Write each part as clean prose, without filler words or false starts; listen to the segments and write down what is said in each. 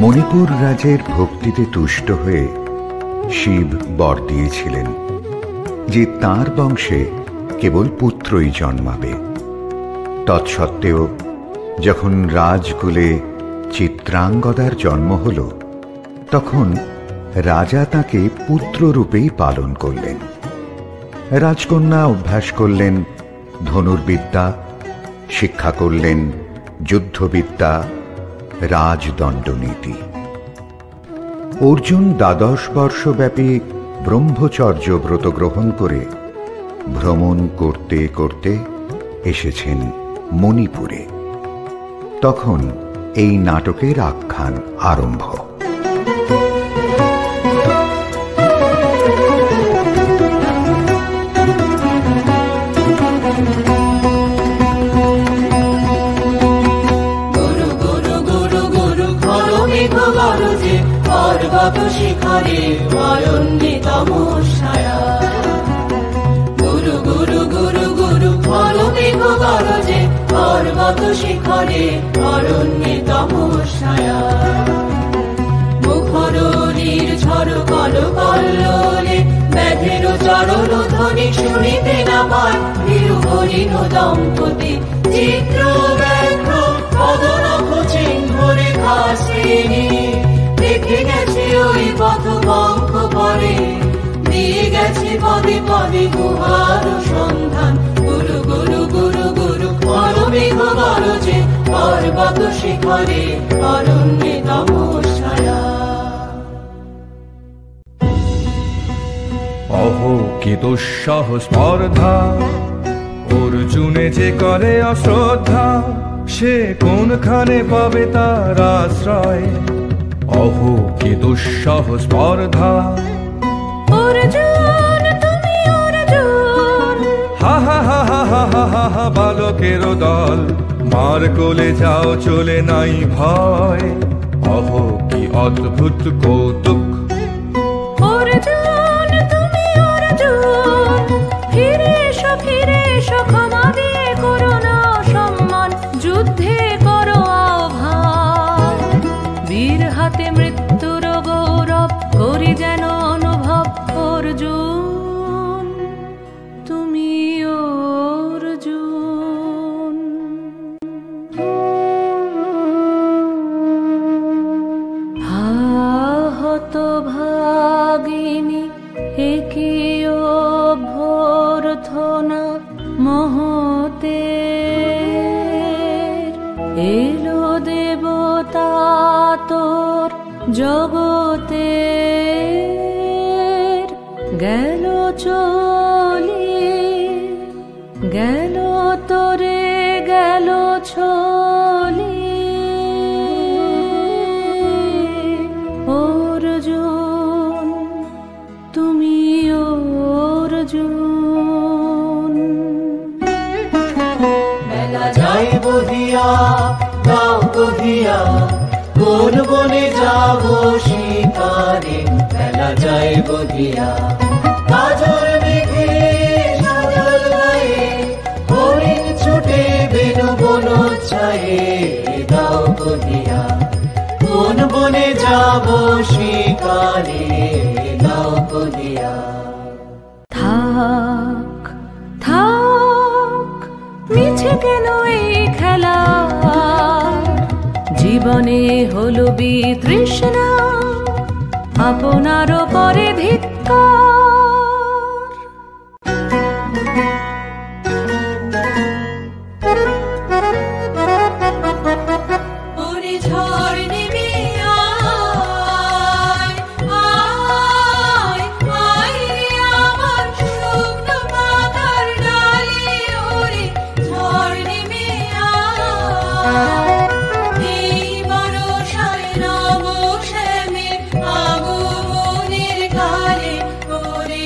মণিপুর রাজের ভক্তিতে তুষ্ট হয়ে শিব বর দিয়েছিলেন যে তাঁর বংশে কেবল পুত্রই জন্মাবে। তৎসত্ত্বেও যখন রাজকুলে চিত্রাঙ্গদার জন্ম হল, তখন রাজা তাকে পুত্ররূপেই পালন করলেন। রাজকন্যা অভ্যাস করলেন ধনুর্বিদ্যা, শিক্ষা করলেন যুদ্ধবিদ্যা, রাজদণ্ডনীতি। অর্জুন 12 বর্ষব্যাপী ব্রহ্মচর্য ব্রত গ্রহণ করে ভ্রমণ করতে করতে এসেছেন মণিপুরে। তখন এই নাটকের আখ্যান আরম্ভ। শিখরে অরণ্যে তমসায়া, গুরু গুরু গুরু গুরু ফল মেঘ গরজে পর্বত শিখরে অরণ্যে তমসায়া। মুখরীর ঝড় কল কল্লোলে ব্যাধের চরণ ধ্বনি শুনিতে না পায় ভীরু হরিণ দম্পতি চিত্র ব্যাঘ্র পদনখ চিহ্ন রেখা শ্রেণী। দেখে গেছে ওই পথ বঙ্ক পরে, দিয়ে গেছে পদে পদে গুহার সন্ধান। গুরু গুরু গুরু গুরু পরমেঘ গরজে পর্বত শিখরে অরণ্যে তমসায়া। অহো কি দুঃসহ স্পর্ধা, অর্জুনে যে করে অশ্রদ্ধা, সে কোনখানে পাবে তার আশ্রয়। অহো কি দুঃসহ স্পর্ধা, অর্জুন তুমি অর্জুন, হা হা হা হা হা হা হা হা, বালকের দল মার কোলে যাও চলে নাই ভয়। অহো কি অদ্ভুত কৌতুক, অর্জুন তুমি অর্জুন, ফিরে এসো ক্ষমা দিয়ে করো না সম্মান, যুদ্ধে করো আহ্বান। বীর হাতে মৃত্যুর গৌরব করি যেন অনুভব, অর্জুন তুমি অর্জুন। হত ভাগিনী একি অভ্যর্থনা মহতে, এলো দেবতা তোর জগতে, গেল চলি গেল তোরে গেল ছলি। অর্জুন তুমি অর্জুন। বেলা যাই বহিয়া গাও কহিয়া, কোন বনে যাব শিকারে। বেলা যাই বহিয়া কাজল মেঘে সাজল গায়ে, হরিণ ছুটে বেনু বনচ্ছায়ে। গাও কহিয়া কোন বনে যাব শিকারে, গাও কহিয়া। থাক থাক মিছে কেন এই খেলা, জীবনে হলো বিতৃষ্ণা, আপনার পরে ধিক্কার। আগমনের কালে ওরে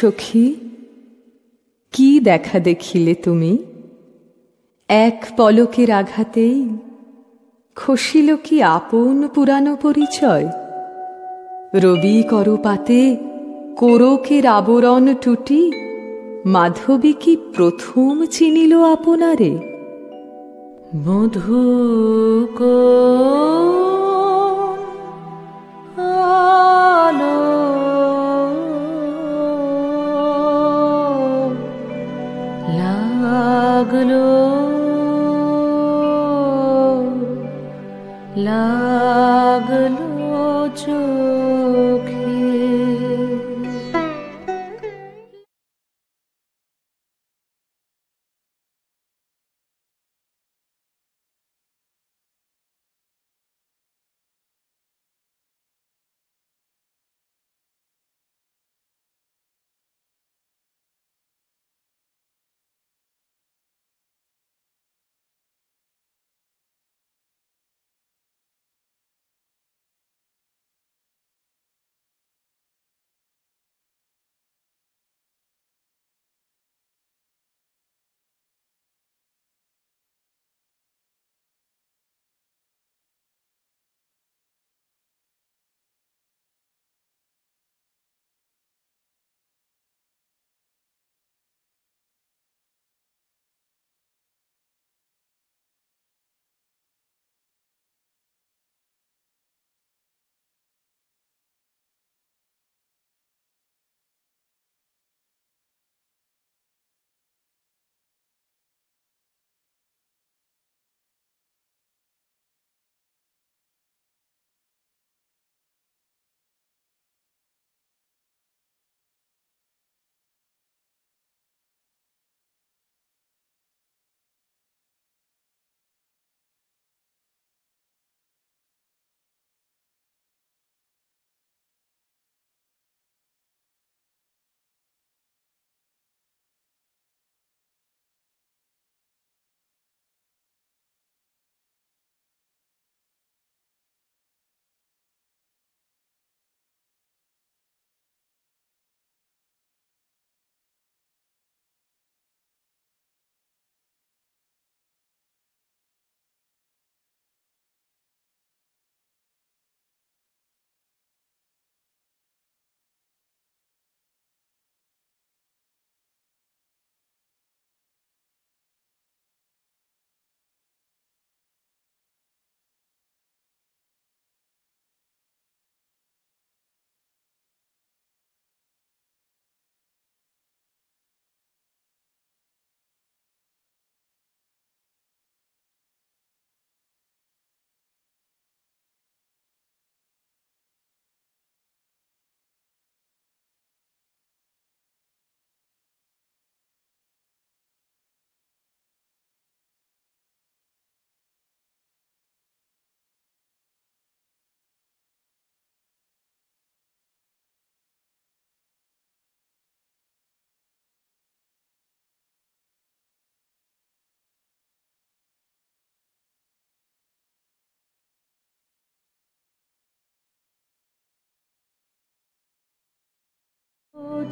সখী, কি দেখা দেখিলে তুমি? এক পলকের আঘাতেই খসিল কি আপন পুরানো পরিচয়? রবি করপাতে কোরকের আবরণ টুটি মাধবী কি প্রথম চিনিল আপনারে? মধু আলো লাগলো লাগলো চোখে।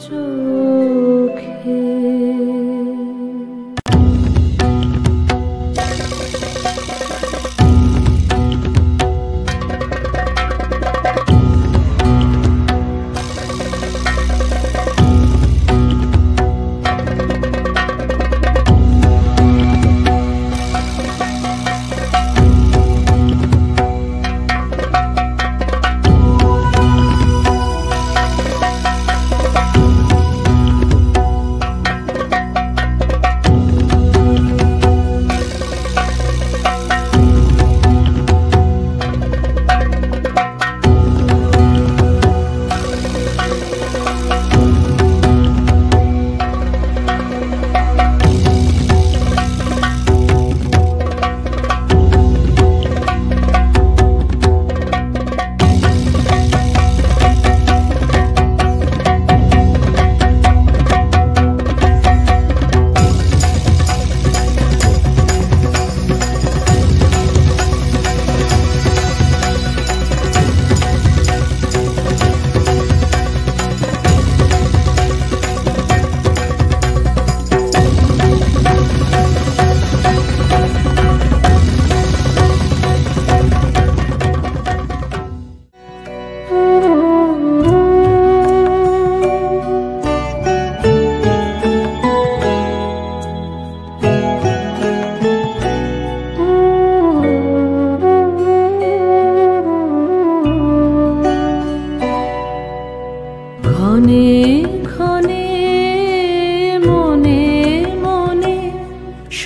চোখে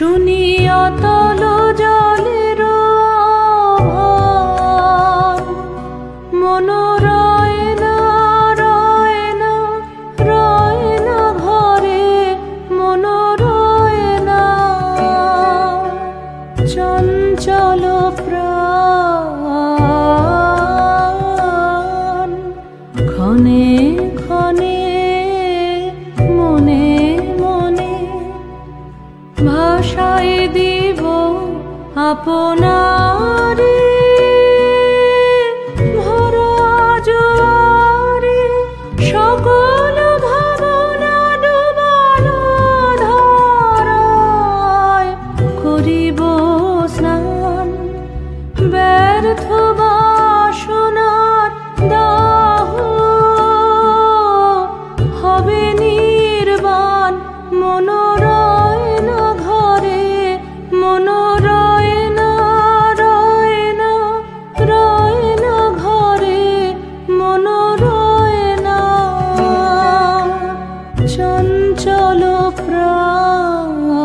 শুনি অতল জলের আহ্বান, মন রয় না রয় না রয় না ঘরে, মন রয় না চঞ্চল প্রাণ। ক্ষণে ক্ষণে মনে মনে ভাষায় দিব আপনারে, ভরা জোয়ারে সকল ভাবনা ডুবানো ধারায় করিব স্নান। ব্যর্থ বাসনার দাহ হবে নির্বাণ, মন রয় না ঘরে, মন রয় না রয় না রয় না ঘরে, মন রয় না চঞ্চল প্রাণ।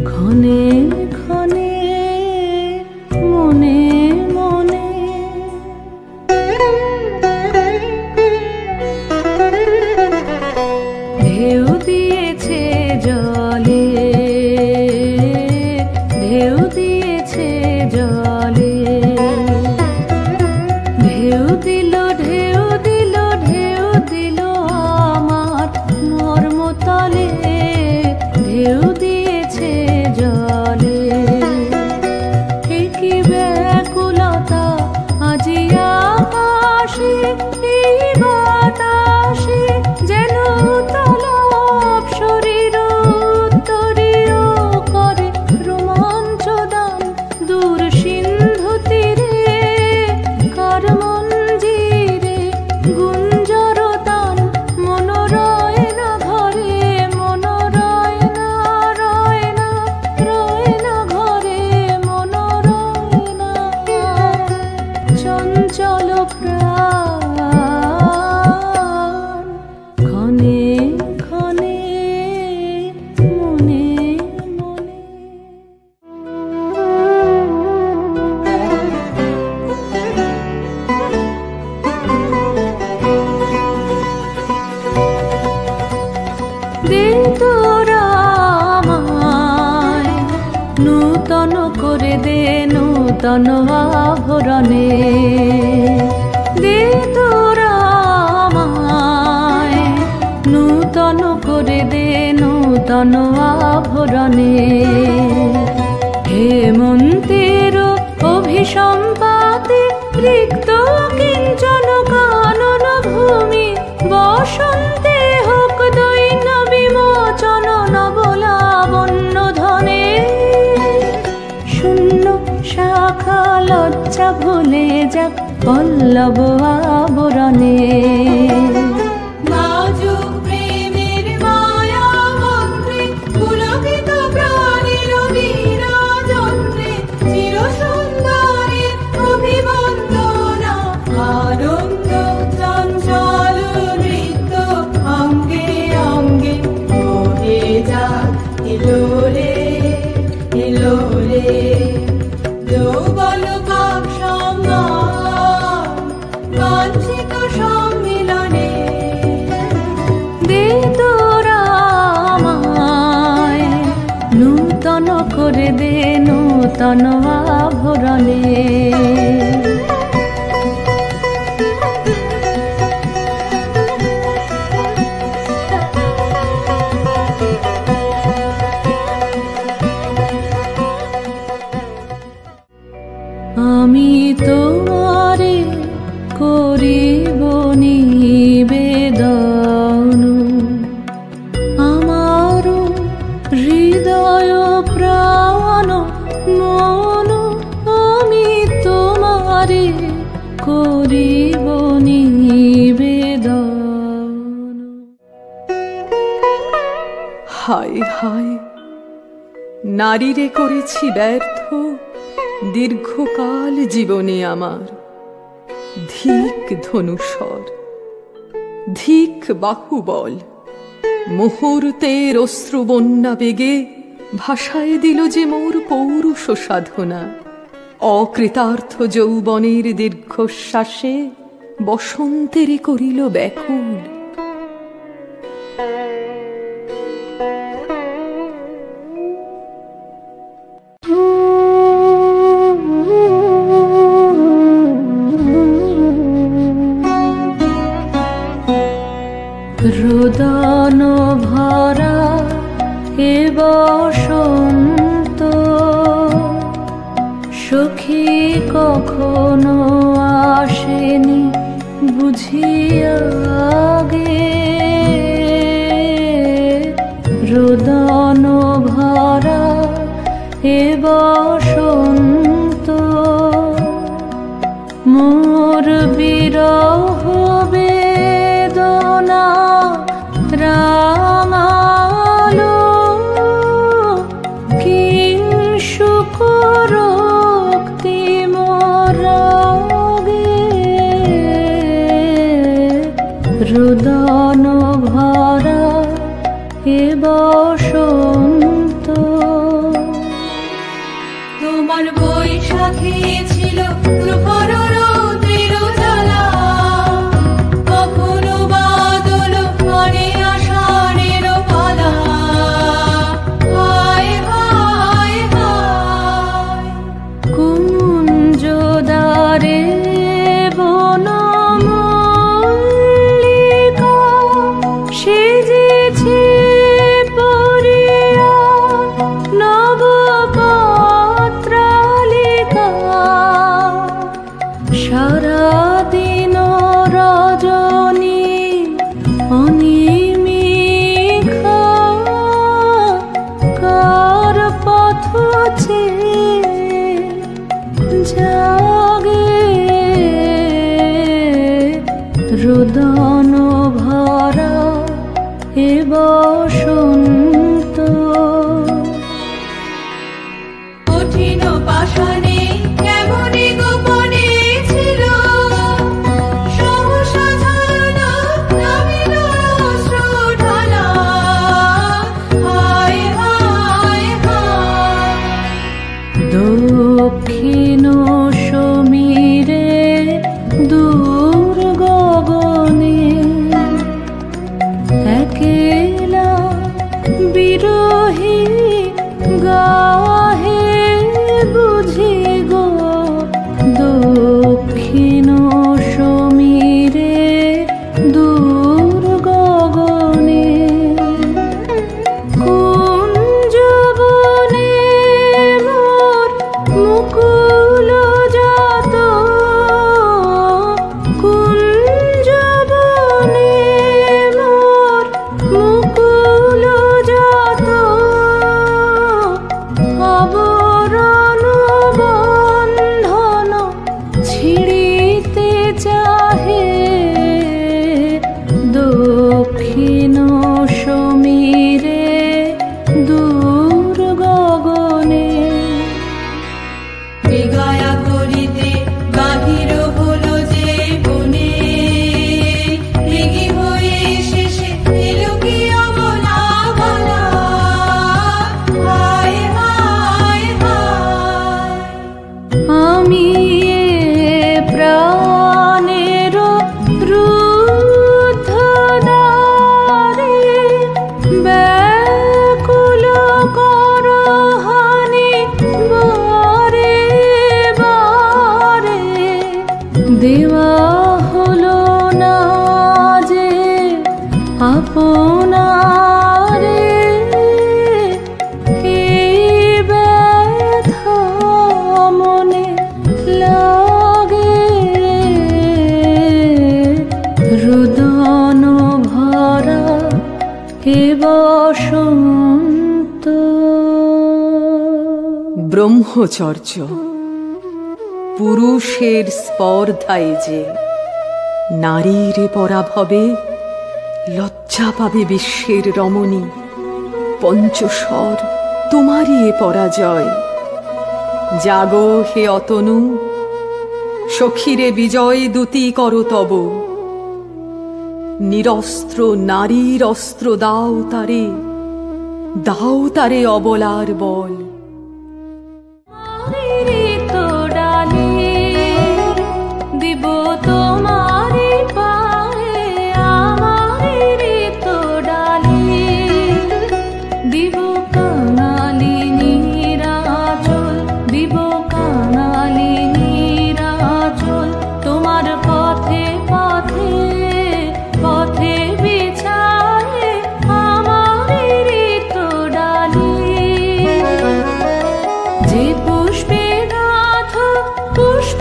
ক্ষণে ক্ষণে মনে মনে ঢেউ দিয়েছে জলে, ঢেউ দিয়েছে জলে, ঢেউ দিল ঢেউ দিল ঢেউ দিল আমার মর্মতলে, ঢেউ দিয়েছে জলে। এ কি ব্যাকুলতা আজি আকাশে, এই বাতাসে যেন তলব শরীর উত্তরীয় করে রোমাঞ্চ দান। দূর সিন্ধু তীরে কার মঞ্জিরে গুঞ্জর তান, মন রয় না ঘরে, মন রয় না রয় না রয় না ঘরে, মন রয় না চঞ্চল প্রাণ। ক্ষণে ক্ষণে মনে মনে দে তোরা আমায় নূতন করে দে নূতন আভরণে, দে তোরা আমায় নূতন করে দে নূতন আভরণে। হেমন্তের অভিসম্পাতে রিক্ত কিঞ্চন কানন ভূমি, বসন্তে হোক দৈন্য বিমোচন নবলাবণ্য ধনে। শূন্য শাখা লজ্জা ভুলে যাক পল্লব আবরণে। নাজুক প্রেমের মায়া মন্ত্রে পুলকিত প্রাণের বিরাজন্ত্রে চির সুন্দরের অভিবন্দনা। আনন্দ চঞ্চল নৃত্য অঙ্গে অঙ্গে বহে যাক এলোরে এলোরে। যৌবন ভাব সম্মান বাঞ্ছিত সম্মিলনে। দে তোরা আমায় নূতন করে দে নূতন আভরণে। আমি তোমারে করিব নিবেদন, আমার হৃদয় প্রাণ মন আমি তোমারে করিব নিবেদন। হায় হায়, নারীরে করেছি ব্যর্থ দীর্ঘকাল জীবনে আমার। ধিক ধনুষর, ধিক বাহুবল, মুহূর্তের অশ্রুবন্যা বেগে ভাষায় দিল যে মোর পৌরুষ সাধনা। অকৃতার্থ যৌবনের দীর্ঘশ্বাসে বসন্তের করিল ব্যাকুল। রোদন ভরা এ বসন্ত, সখী কখনো আসেনি বুঝিয়া গে। রোদন ভরা এ বসন্ত, মোর বিরহ বেদনা রাঙালো, কিংসুক রক্তি মোরাগে। রোদন ভরা এ বসন্ত। তোমার বৈশাখী ছিল প্রখর রৌদ্রের জ্বালা, কখনো বাদল মানে আষাঢ়ের পালা। হায় হায় হায় কুঞ্জদারে বনমল্লিকা সেজেছে পরিয়া নবপত্রালিকা। সারাদিন রজনী অনিমিখা, কার পথ চেয়ে জাগে। রোদন ভরা এ বসন্ত। কঠিন পাষাণে কেমনি গোপনে ছিল, সহসা ঝরনা নামিল অশ্রুঢালা। হায় হায় হায় দক্ষিণ সমীরে দূর গগনে, একেলা বিরহী গাহে বুঝি গো। দক্ষিণ সমীরে দূর গগনে, কুঞ্জবনে মোর মুকুল জাত। কুঞ্জবনে মোর মুকুল জাত, আবরণ বন্ধন ছিড়িতে চাহে। দক্ষিণ সমীরে দূর গগনে, বেগায়া করিতে বাহির হলো যে বনে। রেগি হয়ে শেষে এলো কি অমলা বলা। হায় হায় হায় আমি এ প্রাণের রুদ্ধ দ্বারে ব্যাকুল করহানি বারে বারে। দেওয়া হলো না যে আপনারে, এই ব্যথা মনে লাগে। রোদন ভরা এ বসন্ত। ব্রহ্মচর্য পুরুষের স্পর্ধায় যে, নারীর পরাভবে লজ্জা পাবে বিশ্বের রমণী। পঞ্চস্বর তোমারই এ পরাজয়। জাগো হে অতনু, সখীরে বিজয় দূতি করো তব। নিরস্ত্র নারীর অস্ত্র দাও তারে অবলার বল। দিব তোমারি পায়ে আমারি তো ডালি, দিব কাঙালি নিরাচল, দিব কাঙালি নিরাচল, তোমার পথে পথে পথে বিছায়ে আমারি তো ডালি। যে পুষ্পে গাথ পুষ্প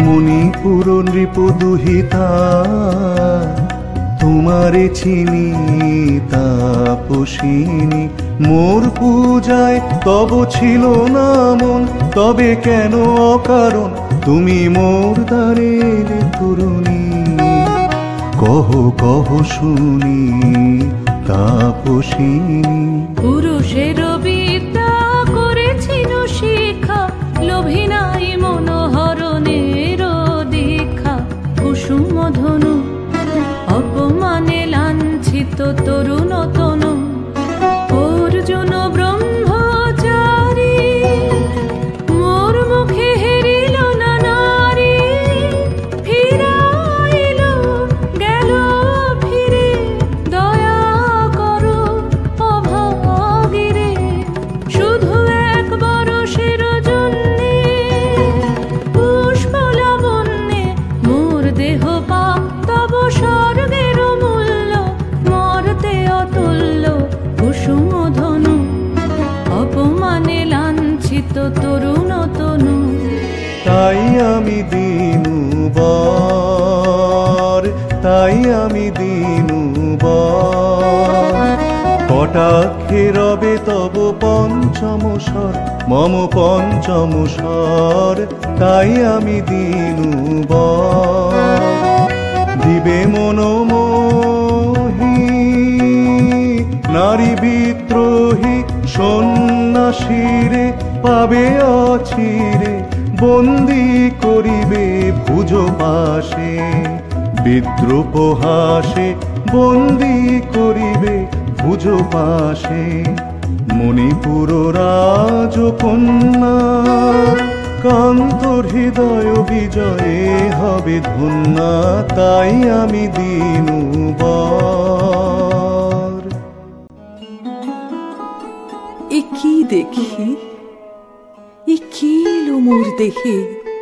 মণিপুর নৃপদুহিতা তোমারে চিনি তাপসিনী, মোর পূজায় তব ছিল না মন, তবে কেন অকারণ তুমি মোর দ্বারের তরুণী। কহ কহ শুনি তাপসিনী। পুরুষের বিদ্যা করেছিল শিক্ষা, লোভী নাই মনোহরণের দীক্ষা। কুসুম ধনু অপমানে লাঞ্ছিত তরুণ তনু, অর্জুন ব্রহ্মচারী মোর মুখে হেরিল না নারী। ফিরাইল গেল ফিরে দয়া করো অভাগীরে, শুধু এক বরষের জন্যে পুষ্প লাবণ্যে মোর দেহ পাপ তব স্বর্গের মূল্য, মরতে অতুল্য কুসুম ধনু অপমানে লাঞ্ছিত তরুণ তনু। তাই আমি দিনু বর, তাই আমি দিনু বর, কটাক্ষে রবে তব পঞ্চম স্বর, মম পঞ্চম স্বর। তাই আমি দিনু বর, দিবে মনোমোহী নারী বিদ্রোহী সন্ন্যাসীরে পাবে অচিরে, বন্দি করিবে ভুজ পাশে বিদ্রুপ হাসে, বন্দি করিবে ভুজ পাশে। মণিপুর রাজকন্যা কান্তর হৃদয় বিজয়ে হবে ধন্যা, তাই আমি দিনু বর। এ কি দেখি, এ কি এলো মোর দেহে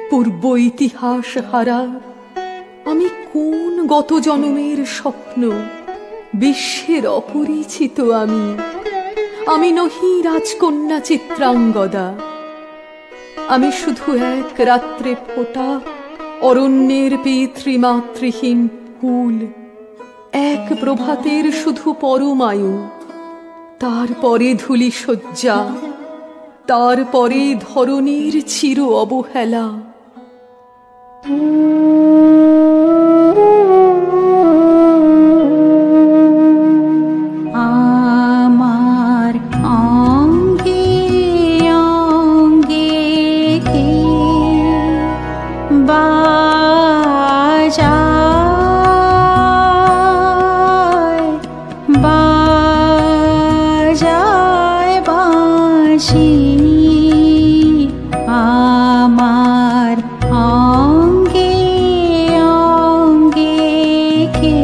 পূর্ব ইতিহাস হারা। আমি কোন গত জন্মের স্বপ্ন, বিশ্বের অপরিচিত আমি। আমি নহি রাজকন্যা চিত্রাঙ্গদা, আমি শুধু এক রাত্রে ফোটা অরণ্যের পিতৃমাতৃহীন কুল, এক প্রভাতের শুধু পরমায়ু, তারপরে ধূলি শয্যা, তারপরে ধরণীর চির অবহেলা। আমার অঙ্গে অঙ্গে কে বাজায় বাজায় বাঁশি, আমার অঙ্গে অঙ্গে কে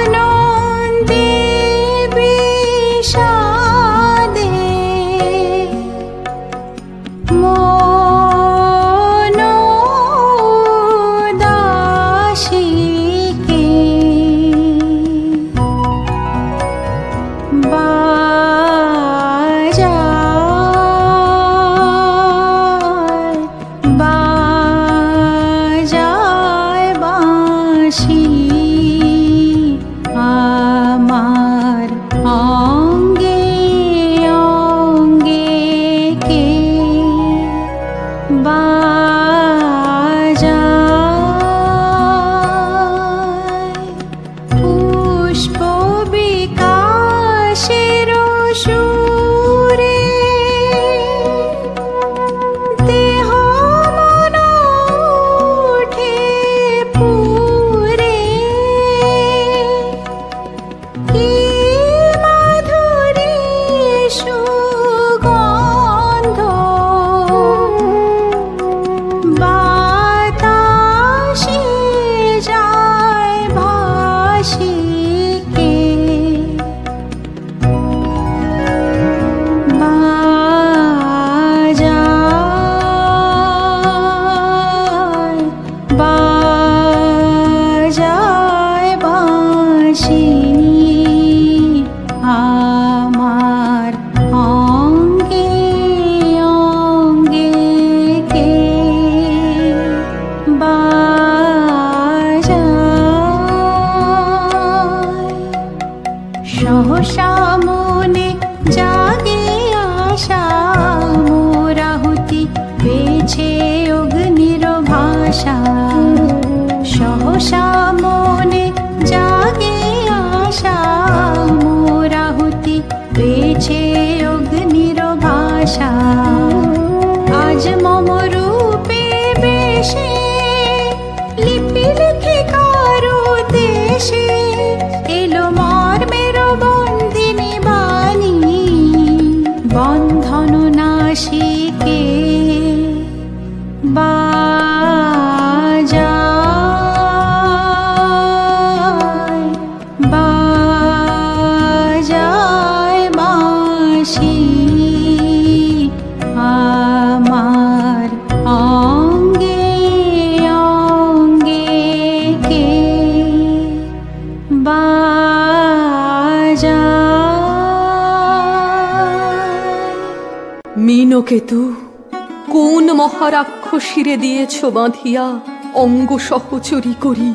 আনন্দে বিষাদে মন দাসীকে বাজায় বাঁশি, আমার অঙ্গে অঙ্গে কে বাজায় পুষ্প বিকাশের সুরে দেহ মন উঠে পুরে, কি মাধুরী সুগন্ধ বাতাসে যায় ভাসি কে বাজায় বাজায় বাঁশি, আমার অঙ্গে অঙ্গে কে বাজায়। সহসা মনে জাগে আশা, মোরাহুতি পেয়েছে অগ্নির ভাষা। সহসা মনে জাগে আশা, মোরাহুতি পেয়েছে অগ্নির ভাষা। আজ মম রূপে বেশে লিপি লিখে কারো দেশে এলো মর্মের বন্দিনী বাণী, বন্ধন নাশিকে বাজায় বাজায় বাঁশি, আমার অঙ্গে অঙ্গে কে বাজায়। মীনকেতু, কোন মহারাক্ষসীরে দিয়েছ বাঁধিয়া অঙ্গ সহচরী করি?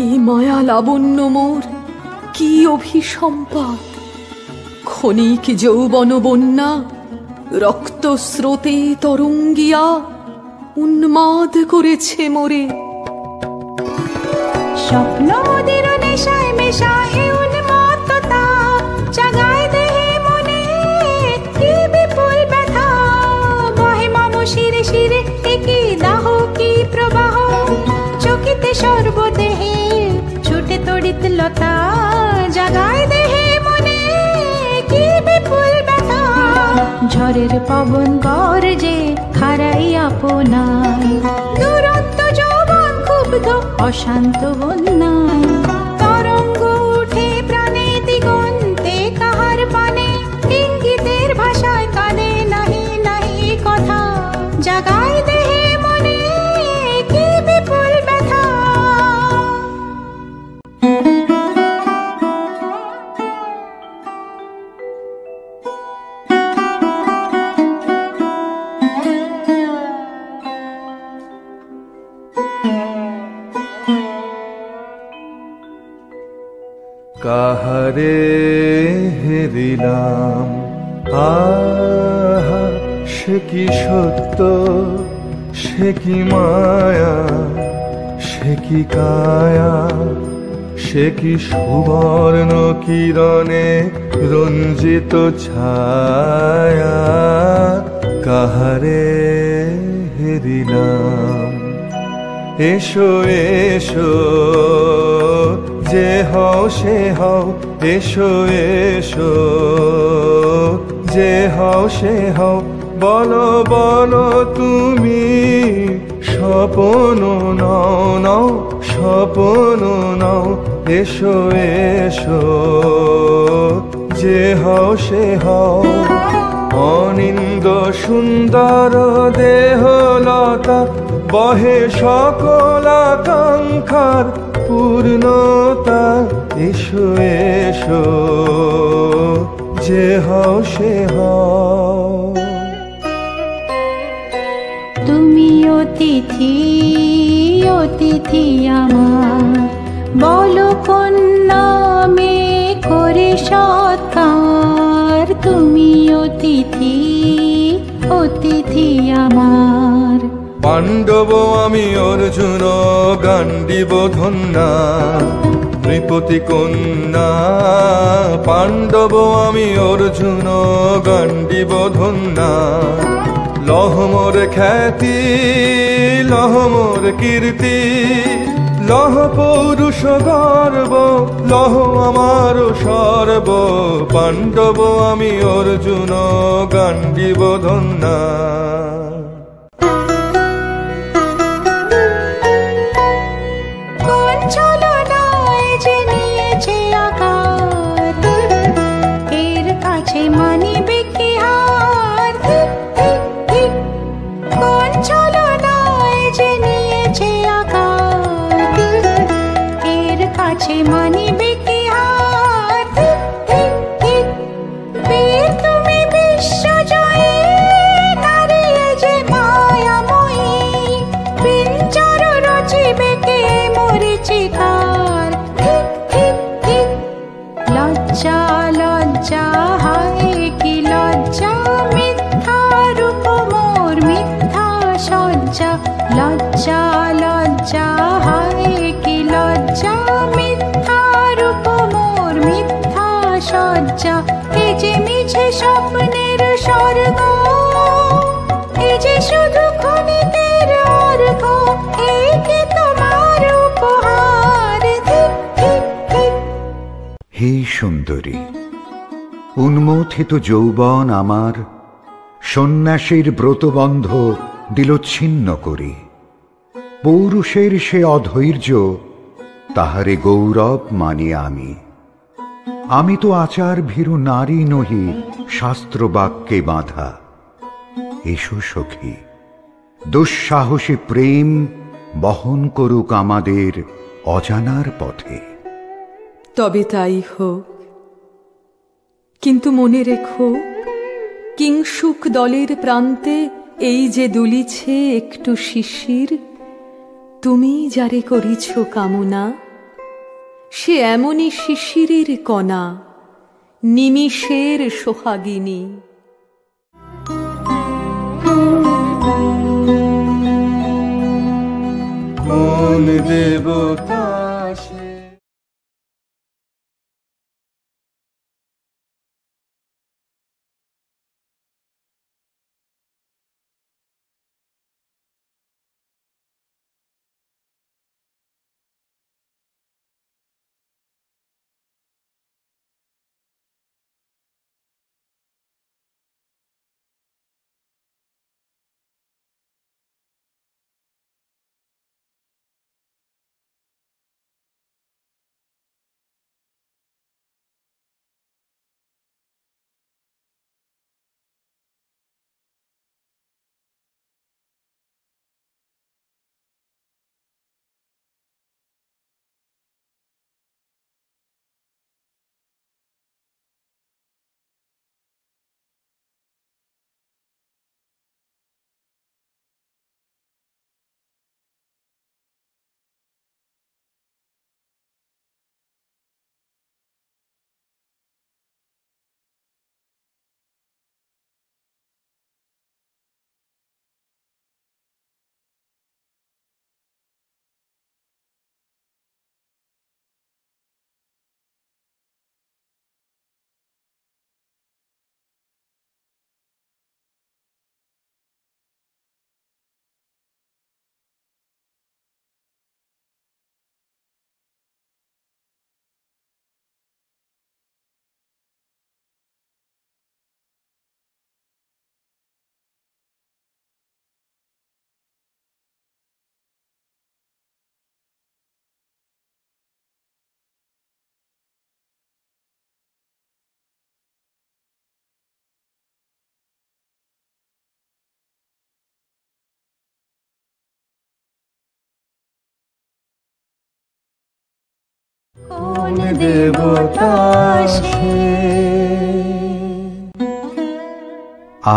এ মায়া লাবণ্য মোর কি অভিসম্পাত! ক্ষণিক যৌবন বন্যা রক্ত স্রোতে তরঙ্গিয়া উন্মাদ করেছে মোরে। স্বপ্ন মোদের নেশায় মেশায় উন্মত্ততা, জাগায় দেহে মনে কি বিপুল ব্যথা। বহে মম শিরে শিরে কি দাহ কি প্রবাহ, চকিতে সর্বদেহে ছুটে তড়িৎ লতা। জাগায় দেহে মনে কি বিপুল ব্যথা, ঝড়ের পবন গর্জে খারাই আপনায়। দুরন্ত যৌবন ক্ষুব্ধ অশান্ত বন্যায়, তরঙ্গ উঠে প্রাণে দিগন্তে কাহার পানে। ইঙ্গিতের ভাষায় কানে নাহি নাহি কথা, জাগায় দেহে মনে কি বিপুল ব্যথা। কাহারে হেরিলাম আহা সে কি সত্য সে কি মায়া সে কি কায়া সে কি সুবর্ণ কিরণে রঞ্জিত ছায়া কাহারে হেরিলাম এসো এসো যে হও সে হও এসো এসো যে হও সে হও বলো বলো তুমি স্বপন নাও নাও স্বপন নাও এসো এসো যে হও সে হও অনিন্দ সুন্দর দেহলতা বহে সকল আকাঙ্ক্ষার পূর্ণতা এসো এসো যে হও সে হও তুমি অতিথি অতিথি আমার বলো কোন নামে করে সৎকার তুমি অতিথি অতিথি আমার পাণ্ডব আমি অর্জুন গান্ডীব ধন্যা নৃপতি কন্যা পাণ্ডব আমি অর্জুন গান্ডীব ধন্যা লহমোর খ্যাতি লহমোর কীর্তি লহ পৌরুষ গর্ব লহ আমার সর্ব পাণ্ডব আমি অর্জুন গান্ডীব ধন্যা কোন ছলনায় যে নিয়েছে আকার এর কাছে মানিবে কি হার কোন ছলনায় যে নিয়েছে আকার এর কাছে মানিবে কি হার বীর তুমি বিশ্বজয়ী নারী যে মায়াময়ী পিঞ্জর রচিবে কে মরিচিকার লজ্জা লজ্জা হায় কি লজ্জা মিথ্যা রূপ মোর মিথ্যা সজ্জা লজ্জা লজ্জা হায় কি লজ্জা মিথ্যা রূপ মোর মিথ্যা সজ্জা এ যে মিছে স্বপ্নের স্বর্গ এ যে শুধু ক্ষণিকের অর্ঘ এই কি তোমার উপহার হে সুন্দরী উন্মথিত যৌবন আমার সন্ন্যাসীর ব্রতবন্ধ দিল ছিন্ন করি পৌরুষের সে অধৈর্য তাহারে গৌরব মানি আমি তো আচার ভীরু নারী নহি শাস্ত্র বাক্যে বাঁধা এসো সখী দুঃসাহসী প্রেম বহন করুক আমাদের অজানার পথে তবে তাই হোক কিন্তু মনে রেখো কিংসুক দলের প্রান্তে এই যে দুলিছে একটু শিশির তুমি যারে করিছ কামনা সে এমনই শিশিরের কণা নিমিষের সোহাগিনী কোন দেবতা কোন দেবতা সে?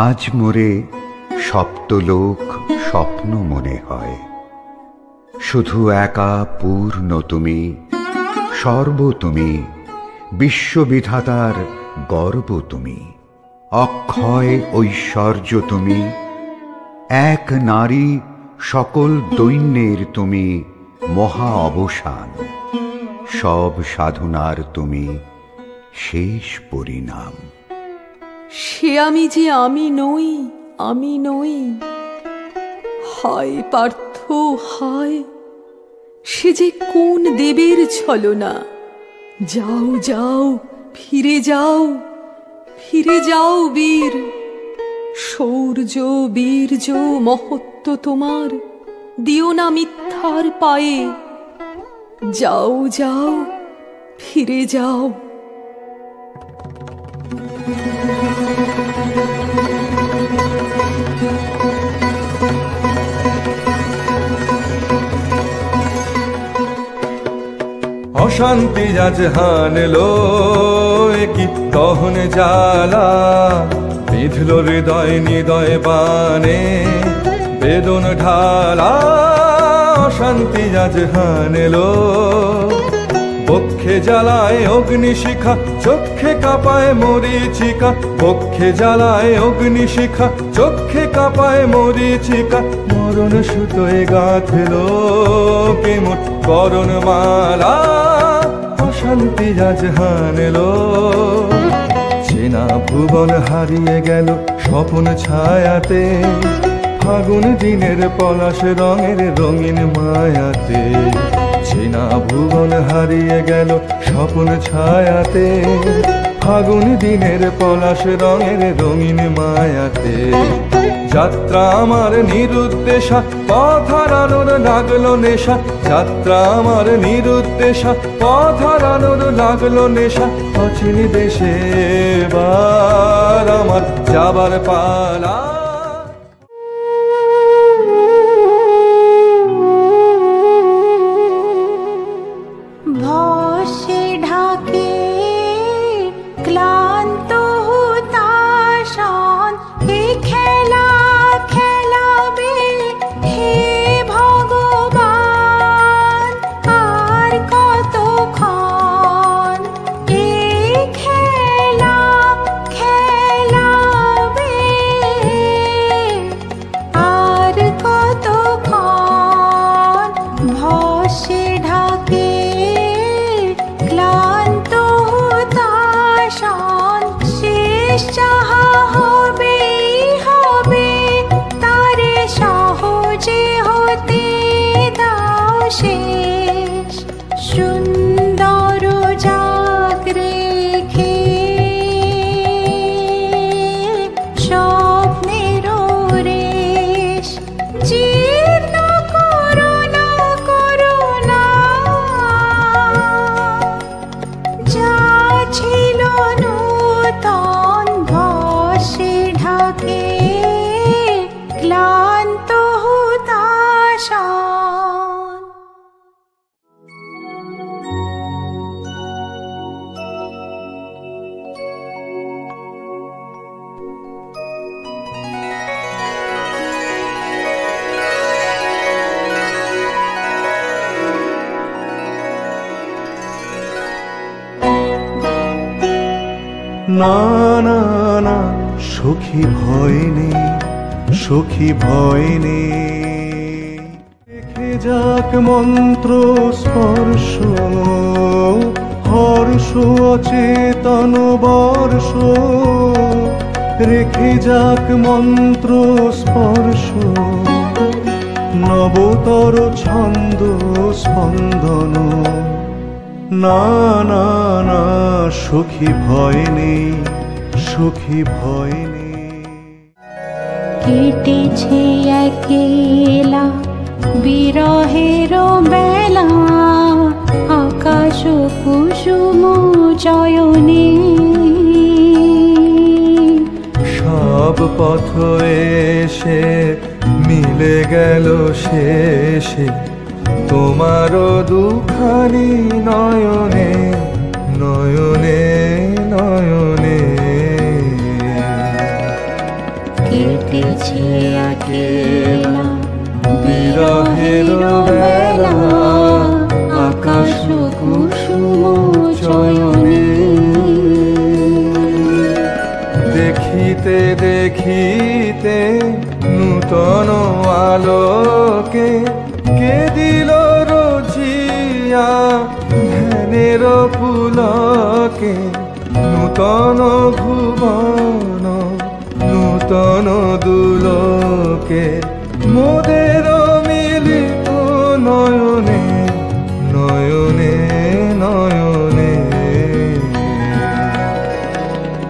আজ মোরে সপ্তলোক স্বপ্ন মনে হয়, শুধু একা পূর্ণ তুমি, সর্ব তুমি, বিশ্ববিধাতার গর্ব তুমি, অক্ষয় ঐশ্বর্য তুমি, এক নারী সকল দৈন্যের তুমি মহা অবসান, সব সাধনার তুমি শেষ পরিণাম। সে আমি যে আমি নই, আমি নই, হায় পার্থ হায়, সে যে কোন দেবের ছলনা। যাও যাও, ফিরে যাও, ফিরে যাও বীর, শৌর্য বীর্য মহত্ব তোমার দিও না মিথ্যার পায়ে। যাও যাও, ফিরে যাও। অশান্তি আজ হানলো কি দহন জ্বালা, বিঁধল হৃদয় নিদয় বানে বেদন ঢালা। অশান্তি আজ হানলো, বক্ষে জ্বালায় অগ্নিশিখা, চক্ষে কাঁপায় মরীচিকা। বক্ষে জ্বালায় অগ্নিশিখা, চক্ষে কাঁপায় মরীচিকা। মরণ সুতোয় গাঁথলো কেমন করণ মালা। অশান্তি আজ হানলো, চেনা ভুবন হারিয়ে গেল স্বপন ছায়াতে। ফাগুন দিনের পলাশ রঙের রঙিন মায়াতে। চেনা ভুবন হারিয়ে গেল স্বপন ছায়াতে। ফাগুন দিনের পলাশ রঙের রঙিন মায়াতে। যাত্রা আমার নিরুদ্দেশা, পথ হারানোর লাগলো নেশা। যাত্রা আমার নিরুদ্দেশা, পথ হারানোর লাগলো নেশা। অচিন দেশে এবার আমার যাবার পালা। ভস্মে ঢাকে ক্লান্ত হুতাশন, এ খেলা খেলাবে হে ভগবান। আর কতক্ষণ এ খেলা খেলাবে, আর কতক্ষণ। ভস্মে ঢাকে ক্লান্ত হুতাশন, শেষ যাহা হবে হবে, তারে সহজে হতে দাও শেষ। সুন্দর জাগ রেখে স্বপ্নের রেশ, জীর্ণ করুণা করুণা। যা ছিল নূতন ভস্মে ঢাকে ক্লান্ত হুতাশন। না না না সখী ভয় নেই, সখী ভয় নেই। দেখে যাক মন্ত্র স্পর্শ, হর্ষ অচেতন বর্ষ। রেখে যাক মন্ত্র স্পর্শ, নবতর ছন্দ স্পন্দন। না না না সখী ভয় নেই, সখী ভয় নেই। কেটেছে একেলা বিরহের বেলা, আকাশ কুসুম চয়নে। সব পথ এসে মিলে গেল শেষে তোমারও দুখানি নয়নে নয়নে নয়নে কেটেছে একেলা বিরহের বেলা আকাশ কুসুম চয়নে দেখিতে দেখিতে নূতন আলোকে কে দিল রচিয়া ধ্যানের পুলকে নূতন ভুবন নূতন দুলোকে মোদের মিলিত নয়নে নয়নে নয়নে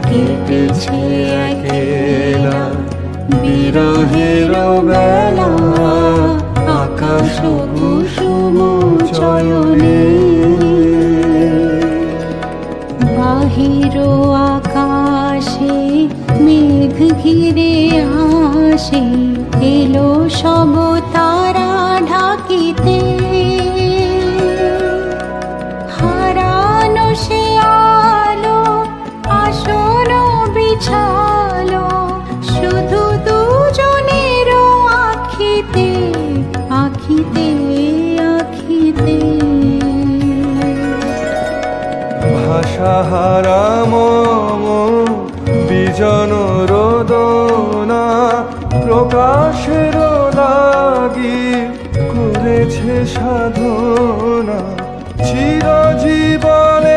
কেটেছে একেলা বিরহের বেলা আকাশ কুসুম চয়নে বাহির আকাশে মেঘ ঘিরে আসে এলো সব তারা ঢাকিতে হারানো সে আলো আসন বিছালো শুধু দুজনের আখিতে আখিতে আখিতে ভাষাহারা মম বিজন রোদনা প্রকাশের লাগি করেছে সাধনা চিরজীবনেরই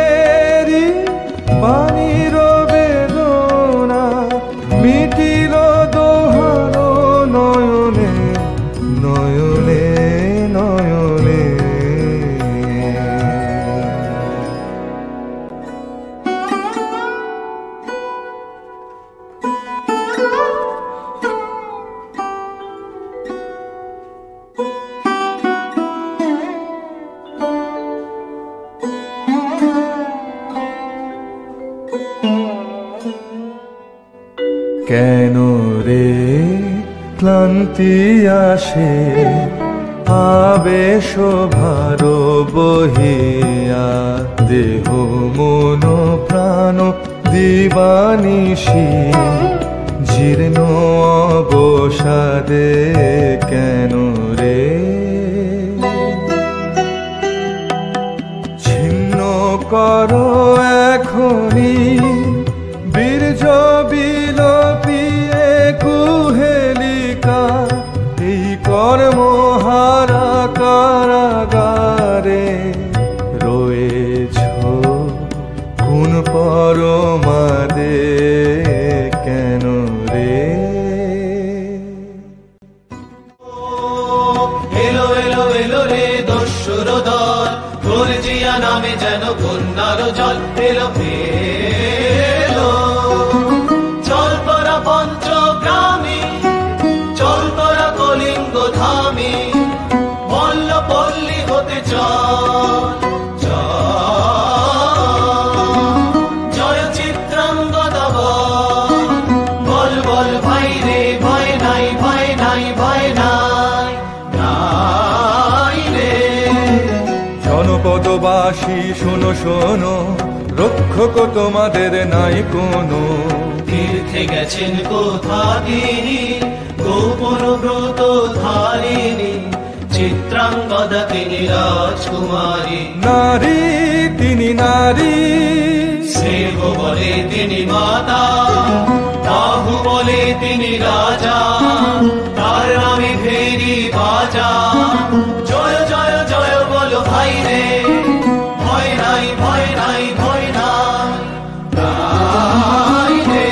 বাণীর বেদনা মিটিল দোহানো নয়নে নয়নে নয়নে কেন রে ক্লান্তি আসে আবেশ ভার বহিয়া দেহ মন প্রাণ দিবানিশি জীর্ণ অবসাদে কেন রে ছিন্ন করো এখনি বীর্য বিলপিয়ে কুহেলিকা এই কর্মহারা কারাগারে রয়েছ কোন পরমাদে কেন রে এলো এলো এলো রে দস্যুর দল গর্জিয়া নামে যেন বন্যার জল এলো এলো চল তোরা পঞ্চগ্রামী চল তোরা কলিঙ্গ ধামী মল্ল পল্লী হতে চল জয় চিত্রাঙ্গদা বল বল ভাই রে ভয় নাই ভয় নাই ভয় নাই নাই রে জনপদবাসী শোনো শোনো রক্ষক তোমাদের নাই কোনো তীর্থে গেছেন কোথা তিনি গোপন ব্রত ধারিণী চিত্রাঙ্গদা তিনি রাজকুমারী নারী তিনি নারী স্নেহ বলে তিনি মাতা বাহু বলে তিনি রাজা তার নামে ফেরি বাজা জয় জয় জয় বলো ভাই রে ভয় নাই ভয় নাই ভয় নাই নাই রে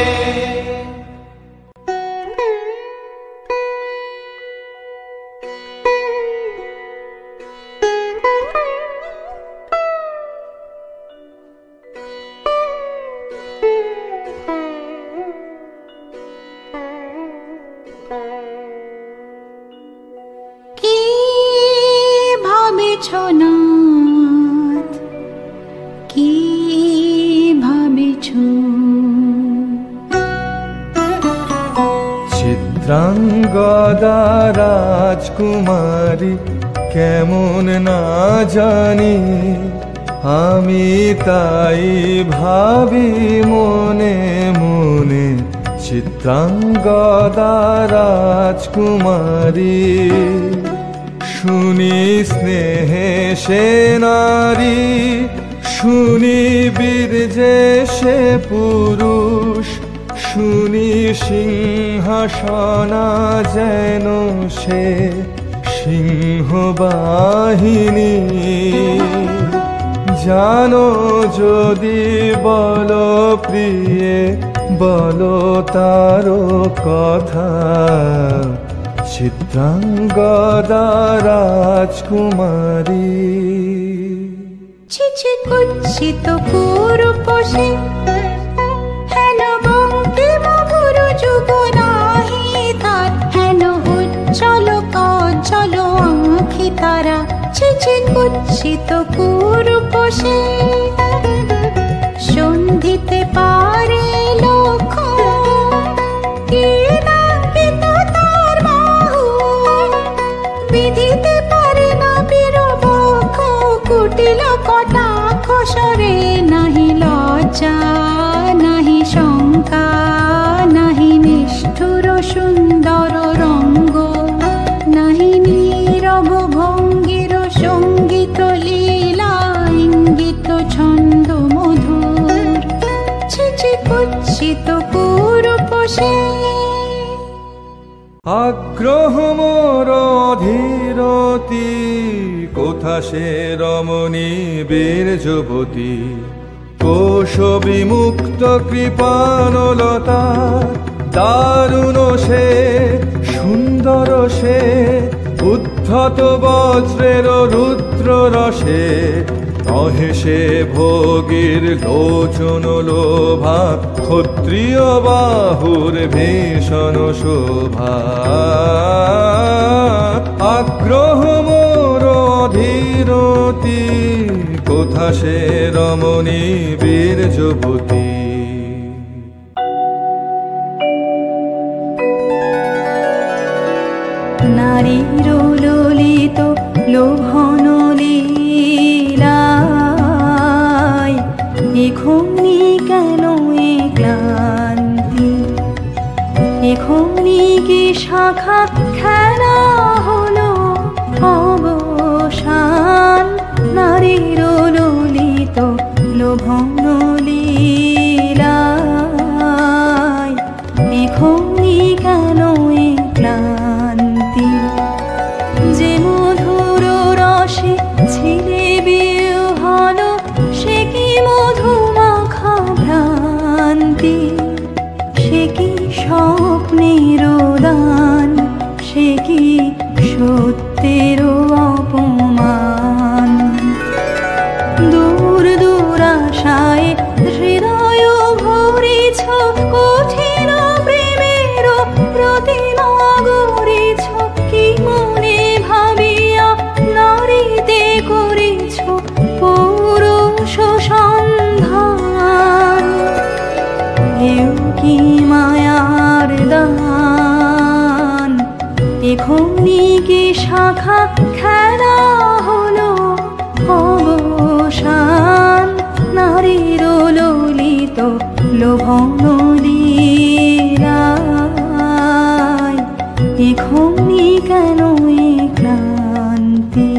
কি ভাবেছ নাথ কি ভাবেছ চিত্রাঙ্গদা রাজকুমারী কেমন না জানি আমি তাই ভাবি মনে মনে, চিত্রাঙ্গদা রাজকুমারী। শুনি স্নেহে সে নারী, শুনি বীর যে সে পুরুষ, শুনি সিংহাসনা যেন সে সিংহবাহিনী। জানো যদি বলো প্রিয়ে, বলো তারও কথা, চিত্রাঙ্গদা রাজকুমারী। ছিছি কুৎসিত পুরুষে হেন বঙ্কিম গুরু যুগ নাহি তার, হেন উজ্জ্বল কজ্জ্বল আঁখি তারা। ছিছি কুৎসিত পুরুষে সন্ধিতে পারে লক্ষ, কি নাঙ্কিত তার বাহু, বিধিতে পারে না বীরবক্ষ। কুটিল কটাক্ষ সরে নাহি লজ্জা, নাহি শঙ্কা, নাহি নিষ্ঠুর সুন্দর রঙ্গ, নাহি নীরব ভঙ্গির সঙ্গীত লীলা ইঙ্গিত ছন্দ মধুর। ছিছি কুৎসিত পুরুষে আগ্রহ মোর ধীরতি, কোথা সে রমণী বীর যুবতী। কোশ বিমুক্ত কৃপানলতা, দারুণ সে সুন্দর সে, উদ্ধত বজ্রের রুদ্র রসে। নহে সে ভোগীর লোচন লোভা, ক্ষত্রিয় বাহুর ভীষণ শোভা। আগ্রহ মোর ধীরতি, কোথা সে রমণী বীর যুবতী। নারীর ললিত লোভন লীলায়, এখনি কেন এ ক্লান্তি, এখনি কি শাখা খেলা হলো অবসান। নারীর ললিত লোভন লীলায়, এখনি কেন এ ক্লান্তি। যে মধুর রসে ছিলে বিহ্বল, সে কি মধু মাখা ভ্রান্তি, সে কি স্বপ্নের দান, সে কি সত্যের অপমান। দূর দুরাশায় হৃদয় ভরিছ, কঠিন প্রেমের প্রতিমা গড়িছ। কি মনে ভাবিয়া নারীতে করিছ পৌরুষ সন্ধান, এও কি মায়ার দান, এখনি কি শাখা খেলা হলো অবসান। নারীর ললিত লোভন লীলায়, এখনি কেন এ ক্লান্তি।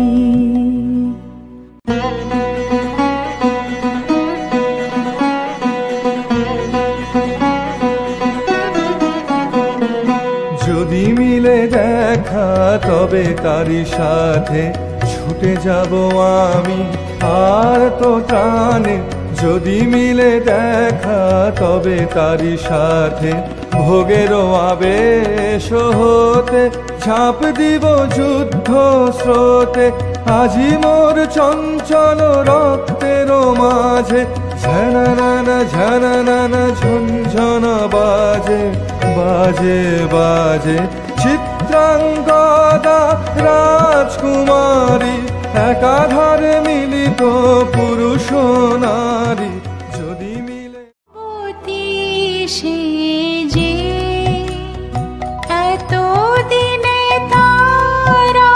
যদি মিলে দেখা তবে তারি সাথে, ছুটে যাব আমি আর তো টানে। যদি মিলে দেখা তবে তারি সাথে, ভোগের আবেশ হতে ঝাঁপ দিব যুদ্ধ স্রোতে। আজি মোর চঞ্চল রক্তের মাঝে, ঝননা ঝননা ঝনঝন বাজে বাজে বাজে। চিত্রাঙ্গদা রাজকুমারী, একাধারে মিলিত পুরুষ নারী। যদি মিলে অতি সে যে এত দিনে তারা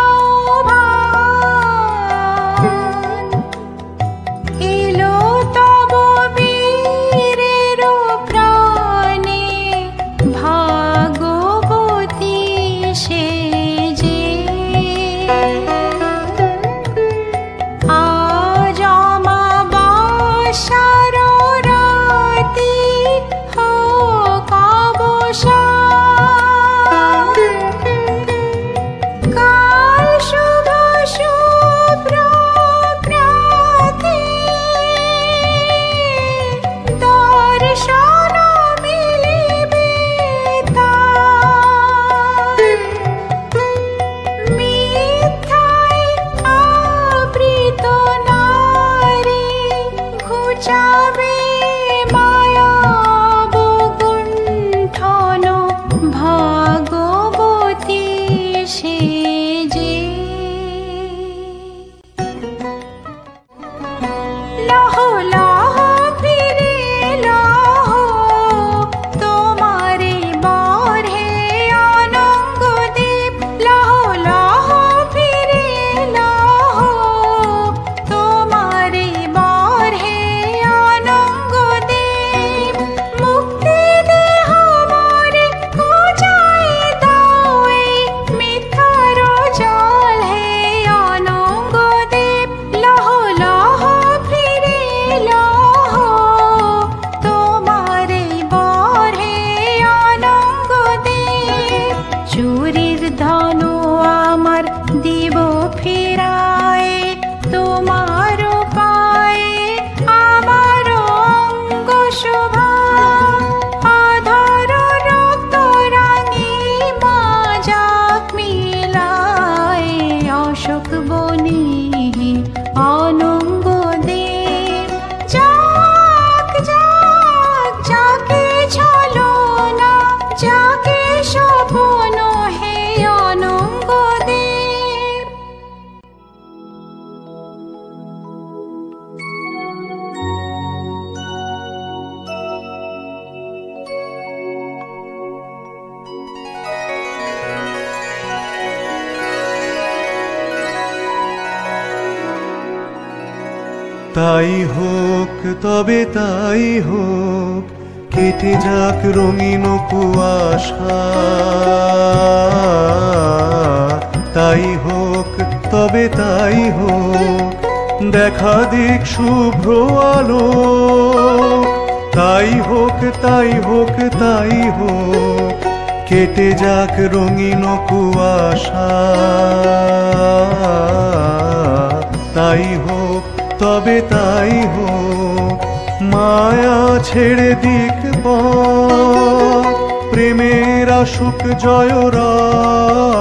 যাক বনে অনঙ্গ দেব, যাক যাক যাকে ছলনা, যাকে স্বপন হে অনঙ্গ দেব। তাই হোক তবে তাই হোক, কেটে যাক রঙিন কুয়াশা। তাই হোক তবে তাই হোক, দেখা দিক শুভ্র আলো। তাই হোক তাই হোক তাই হোক, কেটে যাক রঙিন কুয়াশা। তাই হোক তবে তাই হোক, মায়া ছেড়ে দিক পথ, প্রেমের আসুক জয়রাত।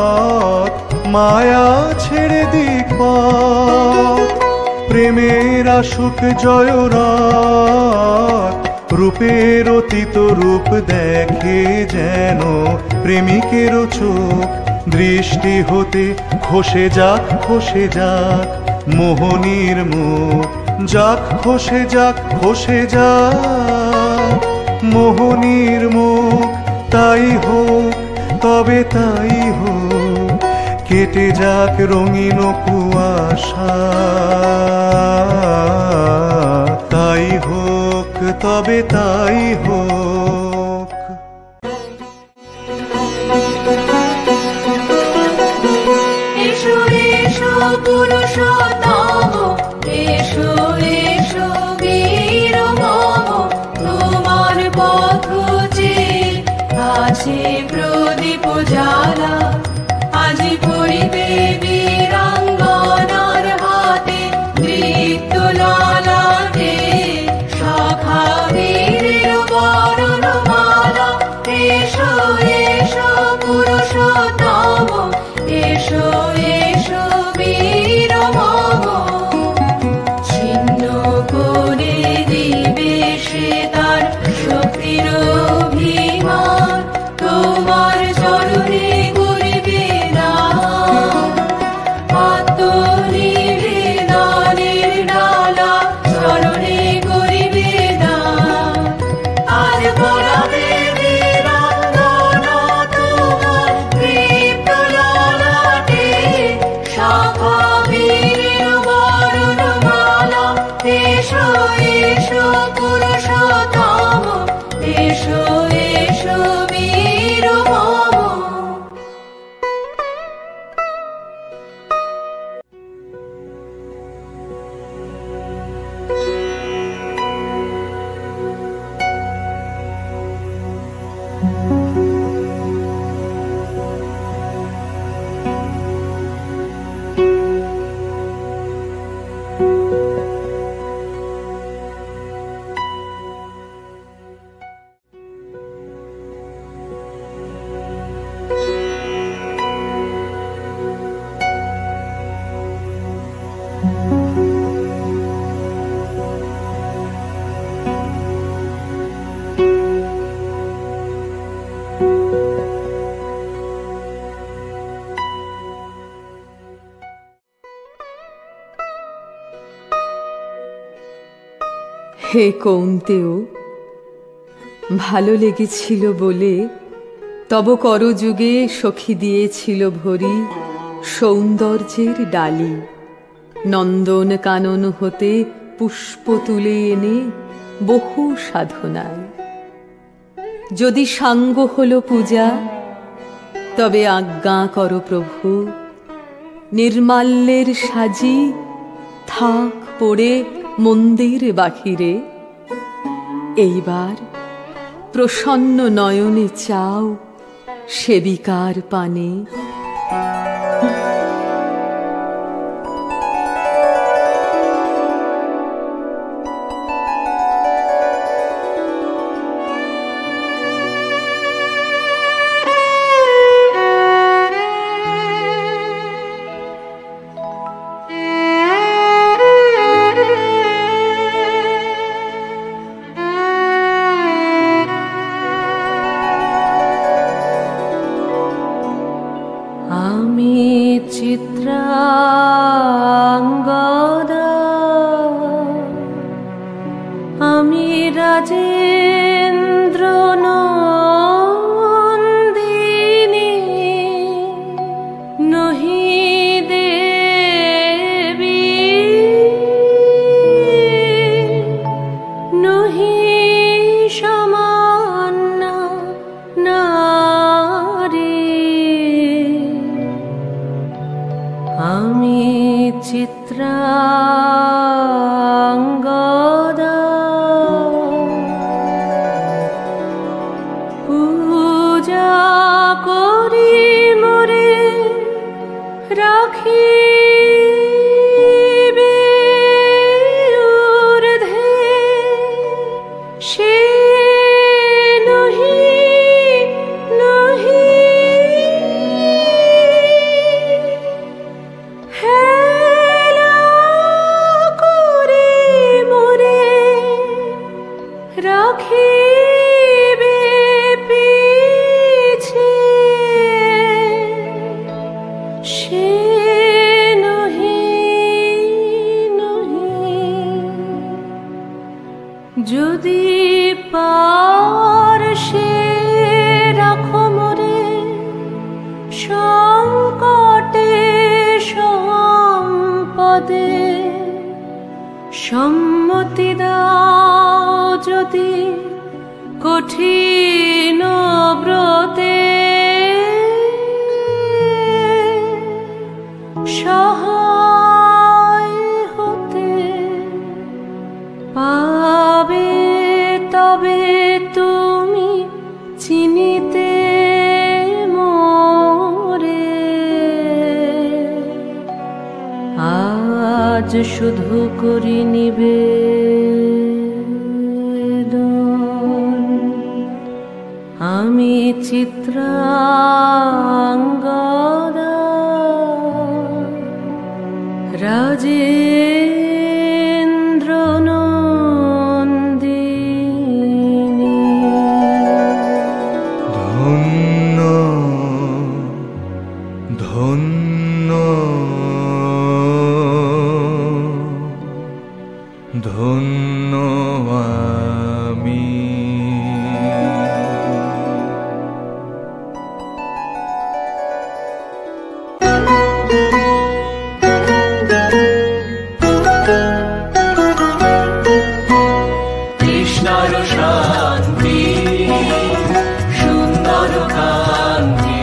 মায়া ছেড়ে দিক পথ, প্রেমের আসুক জয়রাত। রূপের অতীত রূপ দেখে যেন প্রেমিকের চোখ, দৃষ্টি হতে খসে যাক খসে যাক মোহনীর মুখ। যাক খসে যাক খসে যাক মোহনীর মুখ। তাই হোক তবে তাই হোক, কেটে যাক রঙিন কুয়াশা। তাই হোক তবে তাই হোক। এসো এসো পুরুষোত্তম, এসো এসো বীর মম, তোমার পথ যে আছে প্রদীপ জ্বালা। আজি পড়িবে বীরাঙ্গনার হাতে নৃত্য ললাটে, সখা বীরের বরণমালা। এসো এসো পুরুষোত্তম, এসো এসো বীর মম, ছিন্ন করে দিবে সে তার শক্তির অভিমান। তোমার চরণে করিবে দান, আত্মনিবেদনের ডালা চরণে করিবে দান। আজ পড়াবে বীরাঙ্গনা তোমার তৃপ্ত ললাটে, শাখা বীরের বরণমালা। এসো এসো পুরুষোত্তম, এসো এসো বীর মম। হে কৌন্তেয়, ভালো লেগেছিল বলে তব করযুগে সখী দিয়েছিল ভরি সৌন্দর্যের ডালি। নন্দন কানন হতে পুষ্প তুলে এনে বহু সাধনায়। যদি সাঙ্গ হলো পূজা, তবে আজ্ঞা করো প্রভু, নির্মাল্যের সাজি থাক পড়ে মন্দির বাহিরে। এইবার প্রসন্ন নয়নে চাও সেবিকার পানে। রাজেন্দ্র নন্দিনী নহি দেবী নহি সমান্য নারী আমি চিত্রাঙ্গদা পূজা করি মোরে রাখিবে ঊর্ধ্বে সে নহি নহি হেলা করে মোরে রাখিবে পিছে সে নহি নহি যদি পারশে রাখো মোরে সংকটে সম্পদে সম্মতি দাও যদি কঠিন ব্রতে সহায় হতে পাবে তবে তুমি চিনিতে মোরে আজ শুধু করি নিবেদন আমি চিত্রাঙ্গদা রাজেন্দ্র নন্দিনী ধন্য ধন্য ধন্য আমি কৃষ্ণর শান্তি সুন্দর কান্তি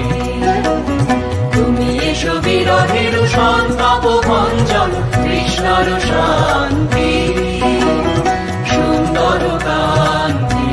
তুমি এসো বিরহের সন্তাপ ভঞ্জন কৃষ্ণর শান্তি সুন্দর কান্তি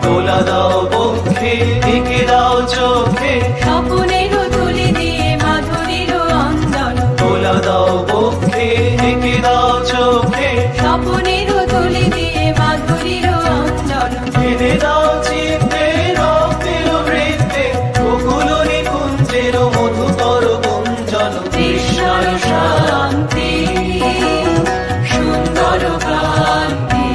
দোলা দাও বক্ষে এঁকে দাও চোখে স্বপনের তুলি দিয়ে মাধুরীর অঞ্জন দোলা দাও বক্ষে এঁকে দাও চোখে স্বপনের তুলি দিয়ে মাধুরীর অঞ্জন এনে দাও চিত্তে রক্তের বৃত্তে গোকুল নিকুঞ্জের মধুকর গুঞ্জন কৃষ্ণর শান্তি সুন্দর কান্তি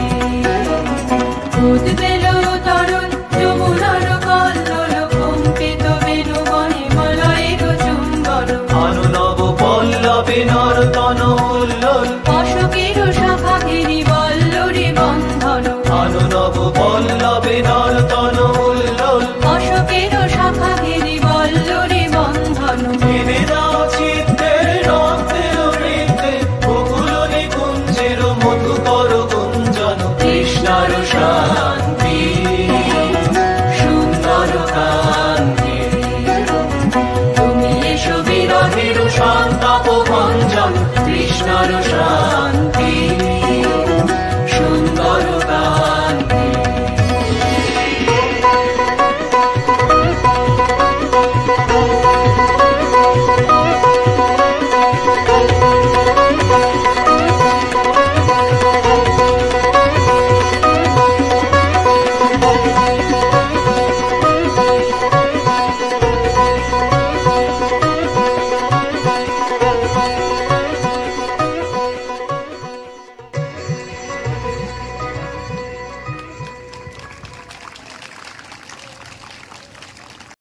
উদ্বেল তরুণ যমুনার কল্লোল কম্পিত বেণুবনে মলয়ের চুম্বন অনুনব পল্লবে নর্তন উল্লোল অশোকের শাখা ঘেরি বল্লরি বন্ধন অনুনব পল্লবে নর্তন উল্লোল অশোকের শাখা ঘেরি বল্লরি বন্ধন এনে দাও চিত্তে রক্তের বৃত্তে গোকুল নিকুঞ্জের মধুকর গুঞ্জন কৃষ্ণর শান্তি সুন্দর কান্তি তুমি এসো বিরহের সন্তাপ ভঞ্জন কৃষ্ণর শান্তি সুন্দর কান্তি